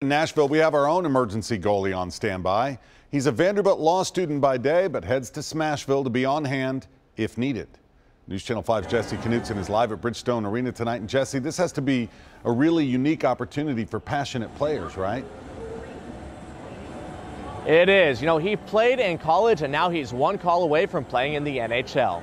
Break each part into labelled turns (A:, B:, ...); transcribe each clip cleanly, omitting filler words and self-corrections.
A: In Nashville, we have our own emergency goalie on standby. He's a Vanderbilt Law student by day, but heads to Smashville to be on hand if needed. News Channel 5's Jesse Knutson is live at Bridgestone Arena tonight. And Jesse, this has to be a really unique opportunity for passionate players, right?
B: It is. You know, he played in college and now he's one call away from playing in the NHL.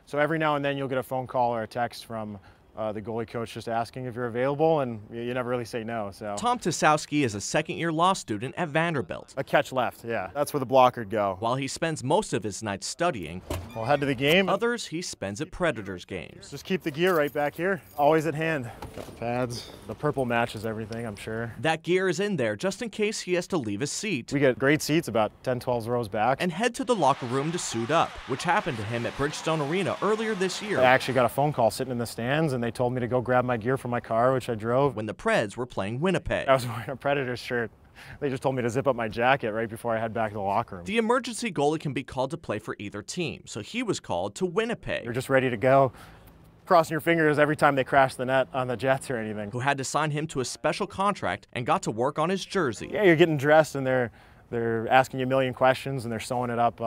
C: So every now and then you'll get a phone call or a text from the goalie coach just asking if you're available, and you never really say no. So
D: Tom Tasowski is a second-year law student at Vanderbilt.
C: A catch left, yeah. That's where the blocker'd go.
D: While he spends most of his nights studying,
C: we'll head to the game.
D: Others he spends at Predators games.
C: Just keep the gear right back here, always at hand. Got the pads. The purple matches everything, I'm sure.
D: That gear is in there just in case he has to leave his seat.
C: We get great seats about 10, 12 rows back.
D: And head to the locker room to suit up, which happened to him at Bridgestone Arena earlier this year.
C: I actually got a phone call sitting in the stands, and they told me to go grab my gear from my car, which I drove.
D: When the Preds were playing Winnipeg.
C: I was wearing a Predators shirt. They just told me to zip up my jacket right before I head back to the locker room.
D: The emergency goalie can be called to play for either team, so he was called to Winnipeg.
C: You're just ready to go, crossing your fingers every time they crash the net on the Jets or anything.
D: Who had to sign him to a special contract and got to work on his jersey.
C: Yeah, you're getting dressed and they're asking you a million questions and they're sewing it up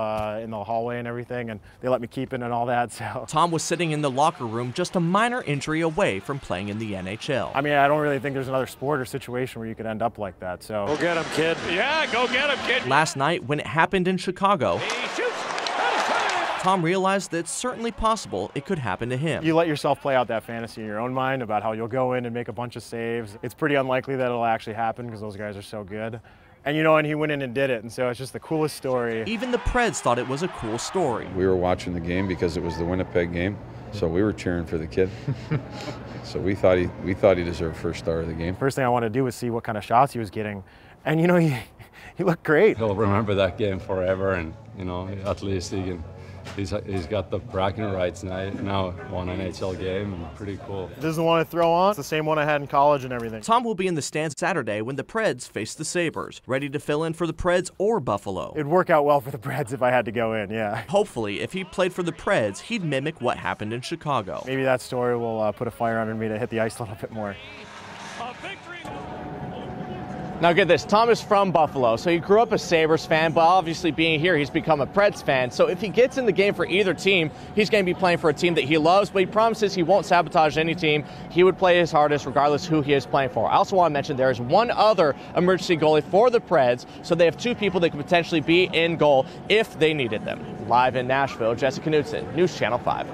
C: in the hallway and everything, and they let me keep it and all that. So
D: Tom was sitting in the locker room just a minor injury away from playing in the NHL.
C: I mean, I don't really think there's another sport or situation where you could end up like that. So
E: go get him, kid. Yeah, go get him, kid.
D: Last night, when it happened in Chicago, Tom realized that it's certainly possible it could happen to him.
C: You let yourself play out that fantasy in your own mind about how you'll go in and make a bunch of saves. It's pretty unlikely that it'll actually happen because those guys are so good. And you know, and he went in and did it, and so it's just the coolest story.
D: Even the Preds thought it was a cool story.
F: We were watching the game because it was the Winnipeg game, so we were cheering for the kid. So we thought he deserved first star of the game.
C: First thing I wanted to do was see what kind of shots he was getting, and you know, he looked great.
G: He'll remember that game forever, and you know, at least he can. He's got the bragging rights now one NHL game, and pretty cool.
C: This is the one I throw on. It's the same one I had in college and everything.
D: Tom will be in the stands Saturday when the Preds face the Sabres, ready to fill in for the Preds or Buffalo.
C: It'd work out well for the Preds if I had to go in, yeah.
D: Hopefully, if he played for the Preds, he'd mimic what happened in Chicago.
C: Maybe that story will put a fire under me to hit the ice a little bit more.
B: Now get this, Tom is from Buffalo, so he grew up a Sabres fan, but obviously being here, he's become a Preds fan. So if he gets in the game for either team, he's going to be playing for a team that he loves, but he promises he won't sabotage any team. He would play his hardest regardless who he is playing for. I also want to mention there is one other emergency goalie for the Preds, so they have two people that could potentially be in goal if they needed them. Live in Nashville, Jesse Knutson, News Channel 5.